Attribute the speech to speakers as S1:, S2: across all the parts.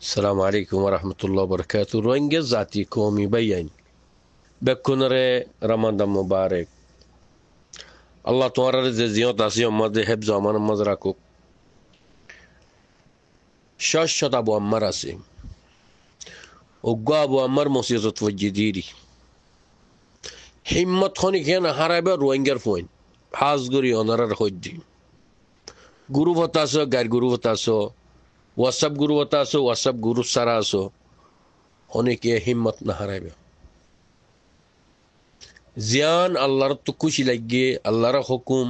S1: السلام عليكم ورحمة الله وبركاته. روينجا ذاتي قومي بيان بكون رمضان مبارك. الله تمرر زيون تاسيون ماذا حفظ أمان مزرعكو شاش أبو عمر أسي وقا أبو عمر موسيقى وجديري همت خوني كينا حرابة روينجر فوين حاز غوري أنرر خودي group হতা আছো guide group হতা আছো WhatsApp group হতা আছো হোয়াটসঅ্যাপ গ্রুপ সারা আছো অনেকে হিম্মত না হারাইবে জিয়ান আল্লাহর তো খুশি লাগে আল্লাহর হুকুম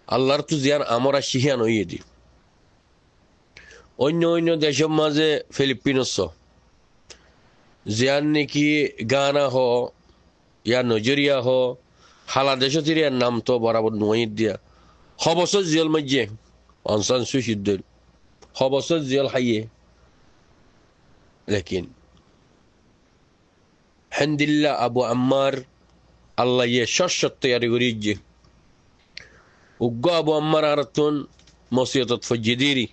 S1: আল্লাহর তো জিয়ান আমরা শিখান হইয়ে দি অন্য অন্য দেশের মাঝে ফিলিপিনস জিয়ান নাকি গানা হ ইয়া নজরিয়া হ হালা দেশ তিরিয়ার নাম তো বরাবর নই দিয়া হবসর জিয়াল মাঝে অনসান সুশিদ্দুল হবসর জিয়াল হাইয়ে لكن الحمد لله أبو عمار الله يششت تياري وريجي وقا أبو عمار عرتون موسيقى تفجديري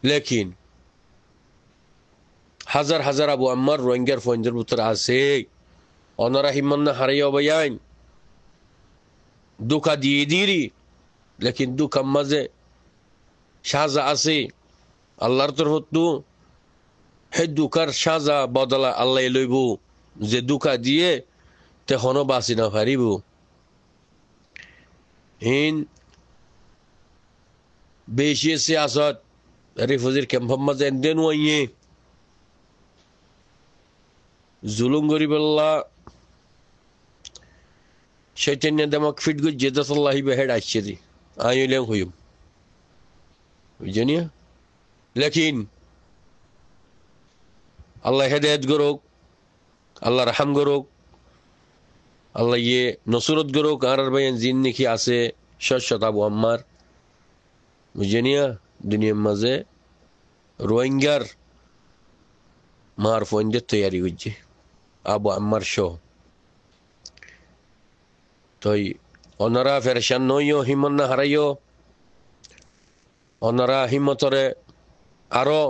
S1: لكن حزر أبو عمار روينجر فوينجر بطر عسي أنا رحي منا حريا وبيان دوكا ديري لكن دوكا مزي شازا عسي الله رترهتو হে দুকার সাজা বদলা আল্লাহ লইব যে দুকা দিয়ে তেখনো বাঁচি না পারিব হিন বেশি সিয়াসত রিফুজির ক্যাম্পের মাঝে এনদেন ওয়াইয়ে জুলুম গরিবাল্লাহ শৈতান্য দেমাক ফিট গুজ জেদাতুল্লাহি বেহেড আসছে দি আইলেন হইম বুঝনিয়া লেকিন আল্লাহ হেদায়েত করুক আল্লাহ রহম করুক আল্লাহ ইয়ে নসরত করুক আর ভাইয়ের জিন নাকি আছে শত আবু আম্মার বুঝেনিয়া দুনিয়ার মাঝে রোহিঙ্গার মার ফোনদের তৈরি করছে আবু আম্মার শো তই ওনারা ফেরেশান নইও হিম্মত না হারাইও ওনারা হিম্মতরে আরো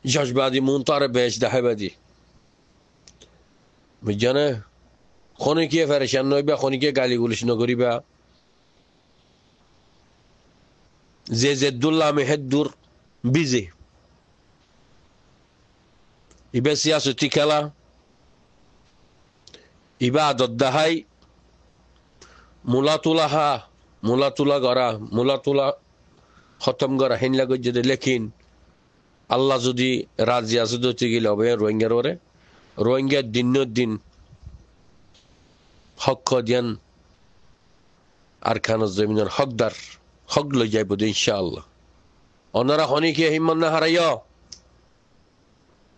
S1: جشبادي منطقة بيش دحبادي مجانا خوني كيه فرشان نوي بيا خوني كيه قالي قولش نقري بيا زي الدولة مهدور بيزي يبا سياسة تيكالا يبا ضدهاي مولاتولا غرا مولاتولا ختم غرا هين لغو جده لكن আল্লাহ যদি রাজি আছে দইতে গেলে হবে রোহিঙ্গার ওরে রোহিঙ্গার দিন হক দিয়ান আর খানের জমিনের হকদার হক লই যাইব ইনশাআল্লাহ ওনারা হনিকে হিম্মত না হারাইও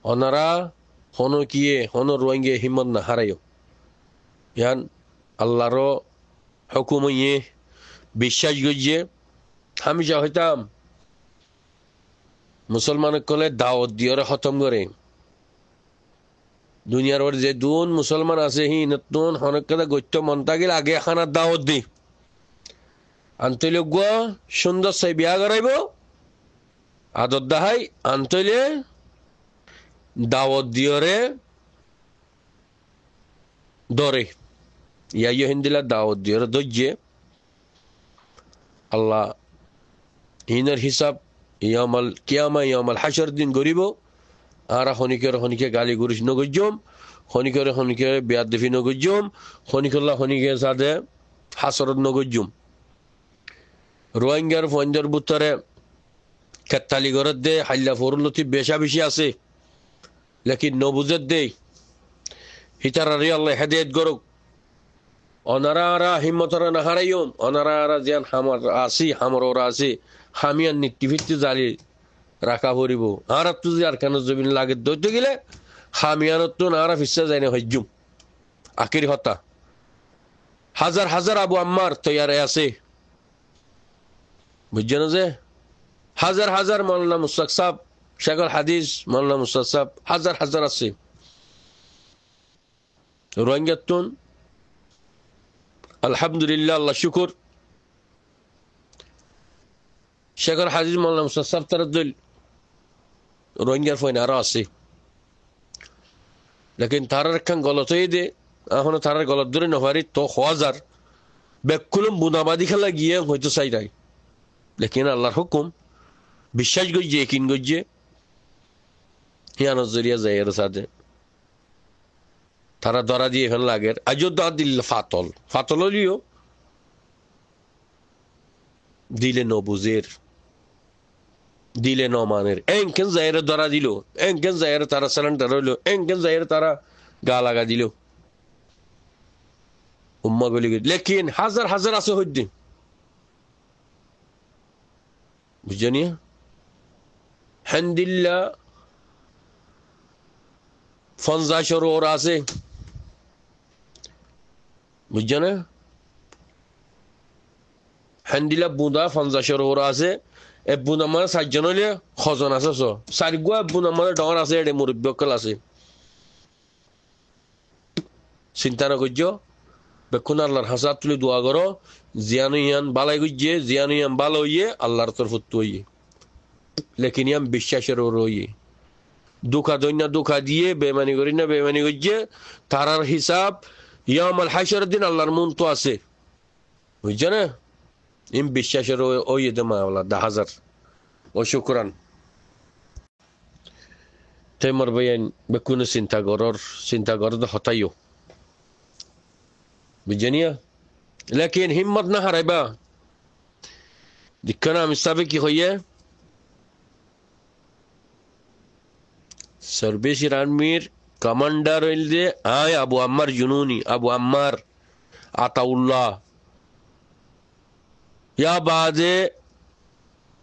S1: ওনারা হনকিয়ে হন রোহিঙ্গা হিম্মত না হারাইও ইয়ান আল্লাহর হুকুমে বিশ্বাস গজিয়ে আমি যা হইতাম মুসলমান কলে দাওয়াত দিয়ে খতম করে দুনিয়ার ওর যে দুন মুসলমান আছে হি নতুন হনকদা গত্য মনতা গেল আগে খানার দাওয়াত দি আন্তলে গুয়া সুন্দর সাই বিয়া করাইব আদর দাহাই আন্তলে দাওয়াত দিয়রে দরে ইয়াইয় হিন্দিলা দাওয়াত দিয়রে দজ্জে আল্লাহ হিনের হিসাব ইয়ামাল কিয়ামা ইয়ামাল হাসর দিন গরিব আর হনিকে গালি গুরিশ নগজম হনিকে বিয়াদ দেফি নগজম হনিকে সাথে হাসরত নগজম রোহিঙ্গার ফঞ্জর বুতরে খেতালি গরত দে হাল্লা ফরুলতি বেশা বেশি আছে লেকিন নবুজত দে হিতার আল্লাহ হেদায়েত করুক অনারা হিম্মতরা না হারাইম অনারা যেন হামার আসি হামর ওরা আসি হামিয়ান নিত্যভিত্তি জালি রাখা পড়িব আর তুই আর কেন জমিন লাগে দৈতে গেলে হামিয়ানত তো নারা ফিসা যায় না হজ্জুম আখির হতা হাজার আবু আম্মার তৈয়ারে আছে বুঝছেন যে হাজার মাওলানা মুস্তাক সাহেব শেখুল হাদিস মাওলানা মুস্তাক সাহেব হাজার আছে রোহিঙ্গাতুন আলহামদুলিল্লাহ আল্লাহ শুকর শেখুল হাদিস মাওলানা মুস্তাক সাহেব তার দল রোহিঙ্গার ফইন আরো আছে লেকিন তারার একখান গলত হয়ে দে এখন তারার গলত ধরে নহারি তো হাজার বেকুলম বুনাবাদি খেলা গিয়ে হয়তো চাই নাই লেকিন আল্লাহর হুকুম বিশ্বাস গজ্জে একিন গজ্জে হিয়ানোর জরিয়া যায় এর সাথে তারা ধরা দিয়ে এখানে লাগের আযোধ্যা দিল ফাতল ফাতল হলিও দিলে নবুজের দিলে নমানের এনকেন জায়রে ধরা দিল এনকেন জায়রে তারা সিলিন্ডার হইল এনকেন জায়রে তারা গা লাগা দিল উম্মা গলি লেকিন হাজার হাজার আছে হইতে বুঝছেন হামদুলিল্লাহ 50 ওর আছে বুঝছেন হামদুলিল্লাহ বুদা 50 ওর আছে এ বুনা মানে 7 জন হইলে খজন আছে সো সারিগুয়া বুনা মানে ডর আছে এডে মুরব্বকল আছে চিন্তা না করছো বেকুন আল্লাহর হাসাত তুলে দোয়া করো জিয়ানুয়ান বালাই গুজে জিয়ানুয়ান ভালো হইয়ে আল্লাহর তরফত হইয়ে লেকিন ইয়াম বিশ্বাসের ওর হইয়ে দুঃখা দৈন্য দুঃখা দিয়ে বেমানি করি না বেমানি গজ্জে তারার হিসাব ইয়ামাল হাসরের দিন আল্লাহর মন তো আছে বুঝছো না ইম বিশ্বাসের ওইয়ে দে মাওলা 10,000 ও শুকরান তেমর বয়ান বেকুন চিন্তা করর তো হতাইও বুঝনিয়া লেকিন হিম্মত না হারাইবা দিকনা মিসাবে কি হইয়ে সার্ভিস আর্মির কমান্ডার হইলে আয় আবু আম্মার জুনুনি আবু আম্মার আতাউল্লাহ ইয়া বাদে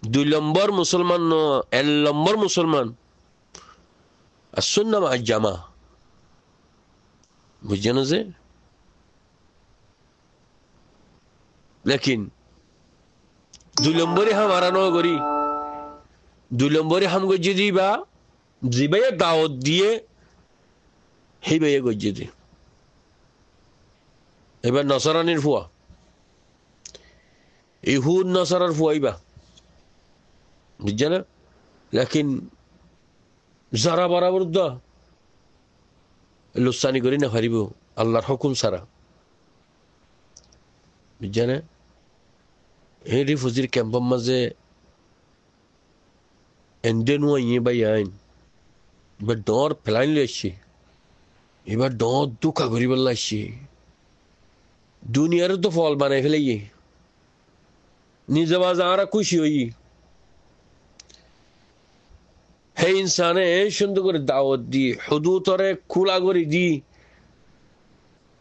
S1: 2 নম্বর মুসলমান 1 নম্বর মুসলমান আসুন্না মা জামা বুঝছেন যে লেকিন 2 নম্বরে হাম আরানো করি 2 নম্বরে হাম গজ্জে দিবা জিবাইয়া দাওয়াত দিয়ে হিবাইয়া গজ্জে দি এবার নসরানির ফুয়া ইহুদ নসরার ফুয়াইবা বুঝছে না লেকিন যারা বরাবর দা লুসানি করি না পারিব আল্লাহর হুকুম ছাড়া বুঝছে না এই রিফুজির ক্যাম্পের মাঝে এন্ডে নুয়া ইয়ে বাই আইন এবার ডর ফেলাইন আসছি এবার ডর দুঃখা করি বললা আসছি দুনিয়ারও তো ফল বানাই ফেলাই নিজে বাজা আর খুশি হই হে ইনসানে সুন্দর করে দাওয়াত দি হুদুতরে খোলা করে দি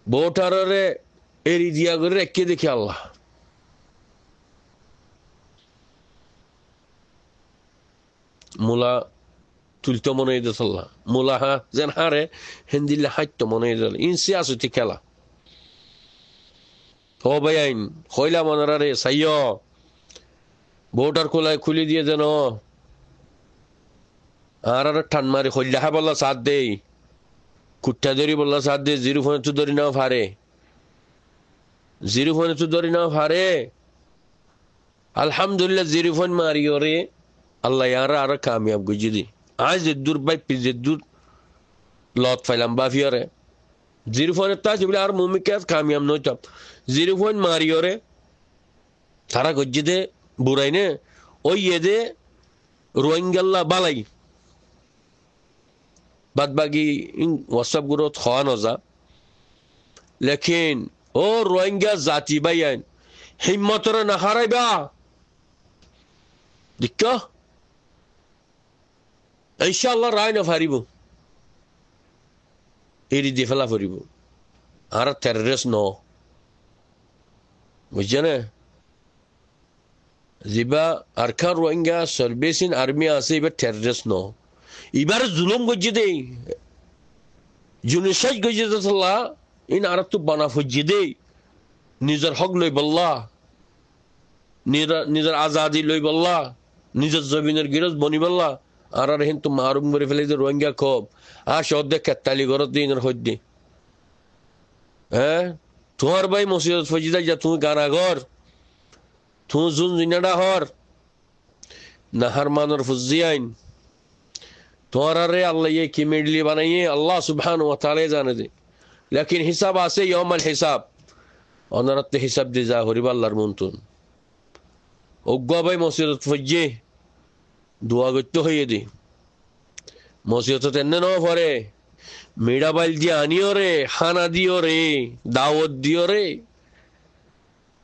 S1: ভোটারে এরি দিয়া করে রেখে দেখে আল্লাহ মুলা তুলতে মনে হইতে চল্লা মুলা হা যেন হারে হেন্দিলে হাইত মনে হইতে ইনসি আসুতি খেলা ও ভাই আইন হইলা মনারে সাইয় ভোটার খোলায় খুলি দিয়ে যেন আর ঠান মারি হইলা বললা সাথ দেই কুট্টা ধরি বললা সাথ দে জিরো ফোনে তো ধরি নাও ফারে জিরো ফোনে তো ধরি নাও ফারে আলহামদুলিল্লাহ জিরো ফোন মারিও রে আল্লাহ ইয়ারা আর কামিয়াব গুজি দি আজ জেদ্দুর বাই পি জেদ্দুর লত ফাইলাম বাফিয়ারে জিরো ফোনের তা বলে আর মুমিকে কামিয়াব নইতাম জিরো ফোন মারিও রে তারা গজ্জি দে বুড়াই নে ওই দে রোহিঙ্গাল্লা বালাই বাদ বাকি হোয়াটসঅ্যাপ গ্রুপ হওয়া নজা লেকিন ও রোহিঙ্গা জাতি বাইন হিম্মতরে না হারাইবা দিক্ক ইনশাআল্লাহ রায় না ফারিব এরি দিয়ে ফেলা ফুরিব আর টেররিস্ট ন বুঝছেন যিবা আরকান রোহিঙ্গা সার্ভিসিন আর্মি আছে এবার টেররিস্ট ন এবার জুলুম গজ্জি দেই জুনিসাই গজ্জি দেল্লা ইন আর তো বানা ফুজি দেই নিজের হক লই বল্লা নিজের আজাদি লই বল্লা নিজের জমিনের গিরজ বনি বল্লা আর হিন্তু মারুম করে ফেলে যে রোহিঙ্গা খব আর সদ্যে কেতালি ঘর দিনের হদ্দি হ্যাঁ তোমার ভাই মসজিদ ফজিদা যা তুমি গানা ঘর তুমি জুন জিনাডা হর নাহার মানর ফুজি আইন तुम्हारा रे अल्लाह ये की मेडली बनाइए अल्लाह सुब्हानहु व तआला जाने दे लेकिन हिसाब आसे यौमल हिसाब অনারতে হিসাব দিয়ে যা হরিব আল্লাহর মন্তন অজ্ঞ ভাই মসজিদত ফজ্জে দোয়া করতে হইয়ে দি মসজিদত এনে ন পরে মিডা বাইল দিয়ে আনিও রে খানা দিও রে দাওয়াত দিও রে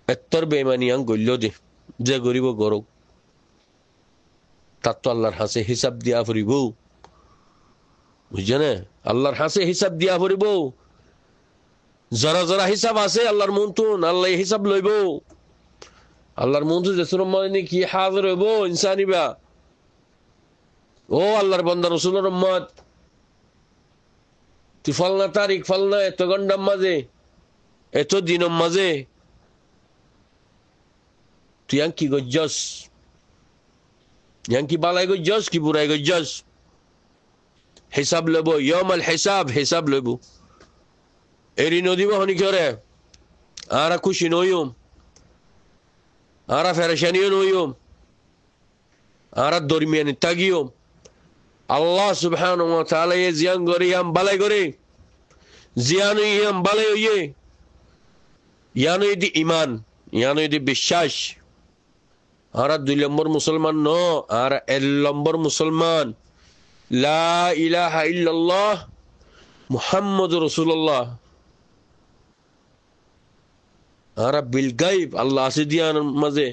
S1: এত্তর বেমানিয়াং গল্য দে যে গরিব গরক তার তো আল্লাহর হাসে হিসাব দিয়া ফুরিব বুঝছে না আল্লাহর হাসে হিসাব দিয়া ফুরিব জরা জরা হিসাব আছে আল্লাহর মন্তন আল্লাহ হিসাব লইব আল্লাহর মন্তন যেসুর মানে কি হাজির হইব ইনসানিবা ও আল্লাহর বান্দা রাসূলের উম্মত তুই ফলনা তারিখ ফলনা এত ঘন্টার মাঝে এত দিনের মাঝে তুই কি গজ্জস কি বালাই গজ্জস কি বুড়াই গজ্জস হিসাব লইব ইয়াউমাল হিসাব হিসাব লইব এরি নদীব হনি করে আরা খুশি নইম আরা ফেরেশানিও নইম আরা দরমিয়ানি তাগিয়ম আল্লাহ সুবহানাহু ওয়া তাআলা এ জিয়ান গরি আম বালাই গরি জিয়ানু ইয়াম বালাই হইয়ে ইয়ানু ইদি ঈমান ইয়ানু ইদি বিশ্বাস আরা 2 নম্বর মুসলমান ন আরা 1 নম্বর মুসলমান লা ইলাহা ইল্লাল্লাহ মুহাম্মাদুর রাসূলুল্লাহ আরা বিল গায়ব আল্লাহ আছে দিয়ান মাঝে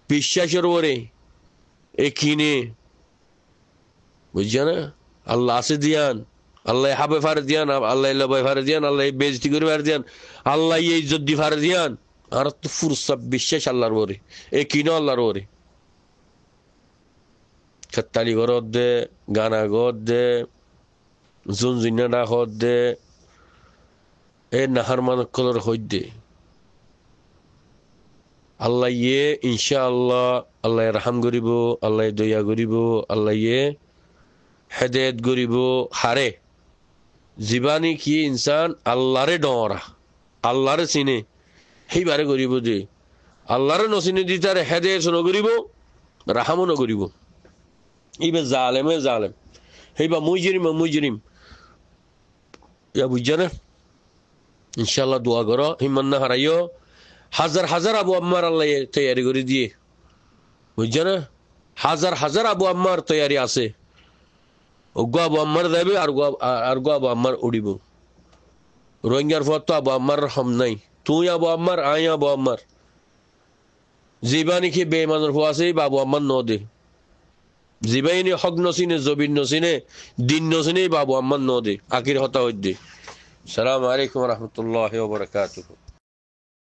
S1: বিশ্বাসের ওরে একিনে বুঝছেন আল্লাহ আছে দিয়ান আল্লাহ হাবে ফারে দিয়ান আল্লাহ লবাই ফারে দিয়ান আল্লাহ বেইজ্জতি করে ফারে দিয়ান আল্লাহ এই ইজ্জত দি ফারে দিয়ান আর তো ফুরসা বিশ্বাস আল্লাহর ওরে একিনে আল্লাহর ওরে খত্তালি গরদ দে গানা গদ দে জুনজুনা না হদ দে এ নাহার মানকলর হইদ দে আল্লাহ ইয়ে ইনশাআল্লাহ আল্লাহ রহম করিব আল্লাহ দয়া করিব আল্লাহ ইয়ে হেদায়েত করিব হারে জীবানী কি ইনসান আল্লাহরে ডরা আল্লাহরে চিনে সেইবারে করিব যে আল্লাহরে নচিনে দি তার হেদায়েত নকরিব রাহামও নকরিব এইবা জালেমে জালেম সেইবা মুজরিম ইয়া বুঝছে না ইনশাআল্লাহ দোয়া করো হিমান না হারাইও হাজার হাজার আবু আম্মার আল্লাহ তৈয়ারি করে দিয়ে বুঝছে না হাজার হাজার আবু আম্মার তৈয়ারি আছে অজ্ঞ আবু আম্মার দেবে আর গো আবু আম্মার উড়িব রোহিঙ্গার পর তো আবু আম্মার রহম নাই তুই আবু আম্মার আই আবু আম্মার জীবানি কি বেমানের হওয়া আছে বাবু আম্মার ন দে জীবাইনি হক নচিনে জবিন নচিনে দিন নচিনে বাবু আম্মার ন দে আকির হতা হইত দে সালাম আলাইকুম রহমতুল্লাহ ওয়া বারাকাতুহু